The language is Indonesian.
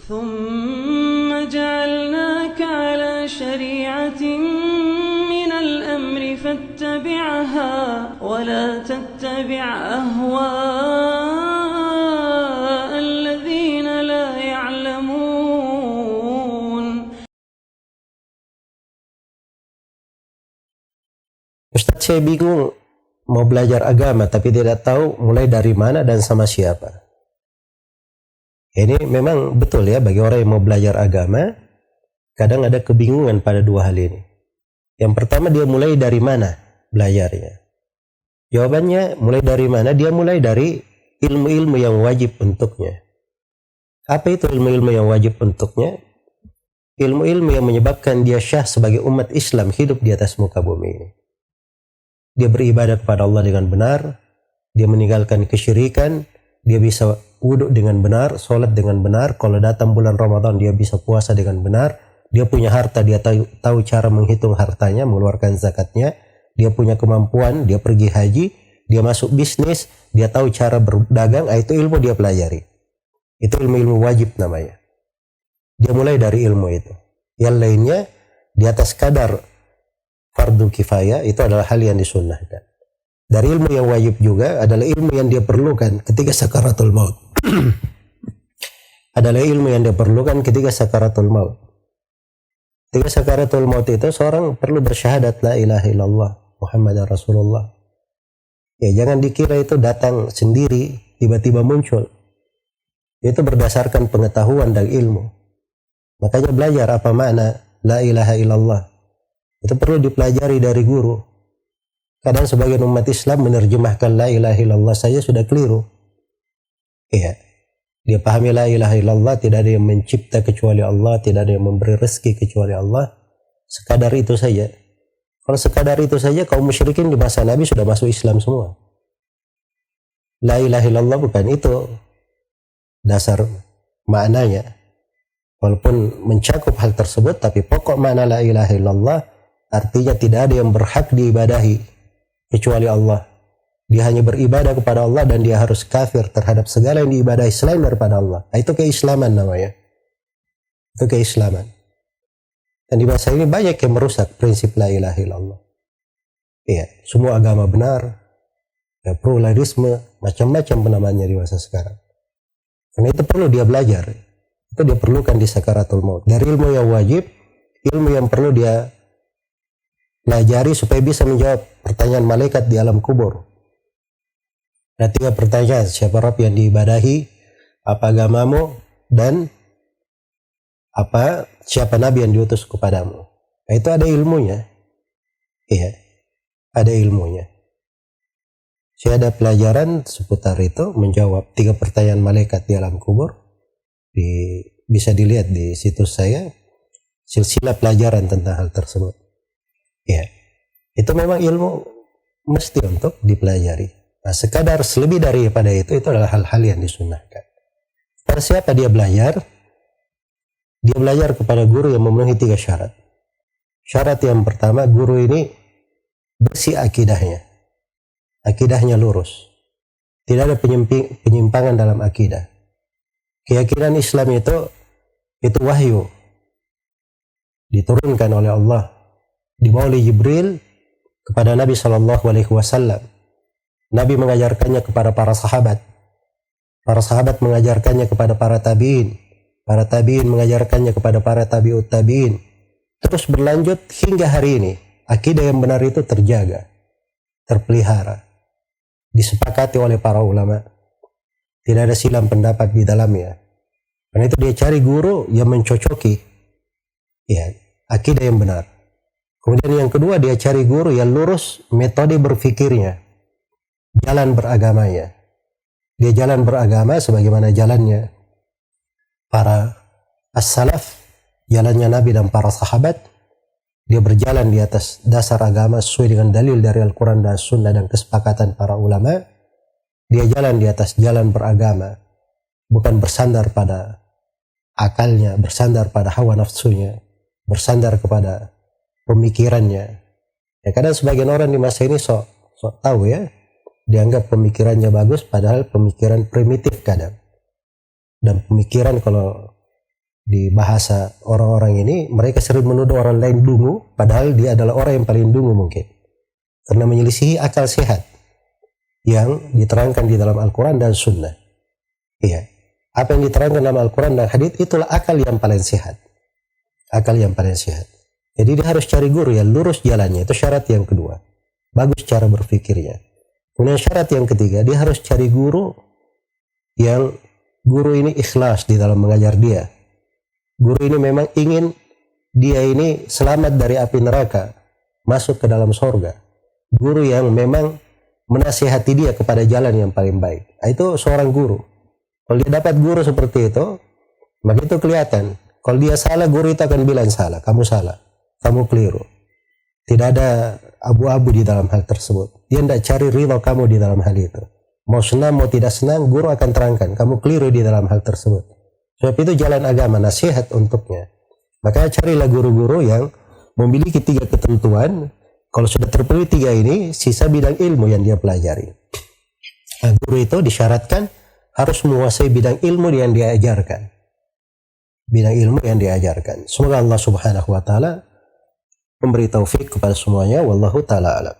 ثم جعلناك على شريعة من الأمر فاتبعها ولا تتبع أهواء الذين لا يعلمون. Ustaz, saya bingung mau belajar agama tapi tidak tahu mulai dari mana dan sama siapa. Ini memang betul ya, bagi orang yang mau belajar agama kadang ada kebingungan pada dua hal ini. Yang pertama, dia mulai dari mana belajarnya? Jawabannya mulai dari mana? Dia mulai dari ilmu-ilmu yang wajib untuknya. Apa itu ilmu-ilmu yang wajib untuknya? Ilmu-ilmu yang menyebabkan dia syah sebagai umat Islam hidup di atas muka bumi ini. Dia beribadah kepada Allah dengan benar, dia meninggalkan kesyirikan, dia bisa wudhu dengan benar, sholat dengan benar. Kalau datang bulan Ramadan dia bisa puasa dengan benar. Dia punya harta, dia tahu cara menghitung hartanya, mengeluarkan zakatnya. Dia punya kemampuan, dia pergi haji, dia masuk bisnis, dia tahu cara berdagang. Itu ilmu dia pelajari. Itu ilmu-ilmu wajib namanya. Dia mulai dari ilmu itu. Yang lainnya di atas kadar fardu kifayah, itu adalah hal yang disunnahkan. Dari ilmu yang wajib juga adalah ilmu yang dia perlukan ketika sakaratul maut. Adalah ilmu yang dia perlukan ketika sakaratul maut. Ketika sakaratul maut itu seorang perlu bersyahadat la ilaha illallah Muhammadar Rasulullah. Ya, jangan dikira itu datang sendiri, tiba-tiba muncul. Itu berdasarkan pengetahuan dan ilmu. Makanya belajar apa makna la ilaha illallah. Itu perlu dipelajari dari guru. Kadang sebagian umat Islam menerjemahkan la ilaha illallah saja sudah keliru. Iya. Dia pahami la ilaha illallah, tidak ada yang mencipta kecuali Allah, tidak ada yang memberi rezeki kecuali Allah. Sekadar itu saja. Kalau sekadar itu saja, kaum musyrikin di masa Nabi sudah masuk Islam semua. La ilaha illallah bukan itu dasar maknanya. Walaupun mencakup hal tersebut, tapi pokok makna la ilaha illallah artinya tidak ada yang berhak diibadahi kecuali Allah. Dia hanya beribadah kepada Allah dan dia harus kafir terhadap segala yang diibadahi selain daripada Allah. Itu keislaman namanya. Itu keislaman. Dan di masa ini banyak yang merusak prinsip la ilaha illallah. Iya, semua agama benar. Ya, pluralisme, macam-macam penamanya di masa sekarang. Karena itu perlu dia belajar. Itu dia perlukan di sakaratul maut. Dari ilmu yang wajib, ilmu yang perlu dia pelajari supaya bisa menjawab pertanyaan malaikat di alam kubur. Ada 3 pertanyaan, siapa Rabb yang diibadahi, apa agamamu, dan siapa Nabi yang diutus kepadamu. Nah, itu ada ilmunya. Iya, ada ilmunya. Saya ada pelajaran seputar itu, menjawab 3 pertanyaan malaikat di alam kubur. Bisa dilihat di situs saya, silsilah pelajaran tentang hal tersebut. Ya, itu memang ilmu mesti untuk dipelajari. Nah, sekadar lebih daripada itu adalah hal-hal yang disunnahkan. Pada siapa dia belajar? Dia belajar kepada guru yang memenuhi 3 syarat. Syarat yang pertama, guru ini bersih akidahnya. Akidahnya lurus. Tidak ada penyimpangan dalam akidah. Keyakinan Islam itu wahyu. Diturunkan oleh Allah. Dibawa oleh Jibril kepada Nabi SAW. Nabi mengajarkannya kepada para sahabat. Para sahabat mengajarkannya kepada para tabi'in. Para tabi'in mengajarkannya kepada para tabi'ut tabi'in. Terus berlanjut hingga hari ini. Akidah yang benar itu terjaga, terpelihara, disepakati oleh para ulama. Tidak ada silam pendapat di dalamnya. Karena itu dia cari guru yang mencocoki akidah yang benar. Kemudian yang kedua, dia cari guru yang lurus metode berfikirnya, jalan beragamanya. Dia jalan beragama sebagaimana jalannya para as-salaf, jalannya Nabi dan para sahabat. Dia berjalan di atas dasar agama sesuai dengan dalil dari Al-Quran dan Sunnah dan kesepakatan para ulama. Dia jalan di atas jalan beragama, bukan bersandar pada akalnya, bersandar pada hawa nafsunya, bersandar kepada pemikirannya. Ya, kadang sebagian orang di masa ini sok tahu ya, dianggap pemikirannya bagus, padahal pemikiran primitif kadang. Dan pemikiran kalau di bahasa orang-orang ini, mereka sering menuduh orang lain dungu, padahal dia adalah orang yang paling dungu mungkin. Karena menyelisihi akal sehat yang diterangkan di dalam Al-Quran dan Sunnah. Iya. Apa yang diterangkan dalam Al-Quran dan hadits itulah akal yang paling sehat. Akal yang paling sehat. Jadi dia harus cari guru yang lurus jalannya. Itu syarat yang kedua. Bagus cara berpikirnya. Kemudian syarat yang ketiga, dia harus cari guru yang guru ini ikhlas di dalam mengajar dia. Guru ini memang ingin dia ini selamat dari api neraka, masuk ke dalam sorga. Guru yang memang menasihati dia kepada jalan yang paling baik. Itu seorang guru. Kalau dia dapat guru seperti itu, maka itu kelihatan. Kalau dia salah, guru itu akan bilang salah. Kamu salah, kamu keliru. Tidak ada abu-abu di dalam hal tersebut. Dia tidak cari ridho kamu di dalam hal itu. Mau senang, mau tidak senang, guru akan terangkan. Kamu keliru di dalam hal tersebut. Sebab itu jalan agama, nasihat untuknya. Maka carilah guru-guru yang memiliki 3 ketentuan. Kalau sudah terpenuhi 3 ini, sisa bidang ilmu yang dia pelajari. Nah, guru itu disyaratkan harus menguasai bidang ilmu yang dia ajarkan. Bidang ilmu yang diajarkan. Semoga Allah Subhanahu wa taala memberi taufik kepada semuanya. Wallahu taala alam.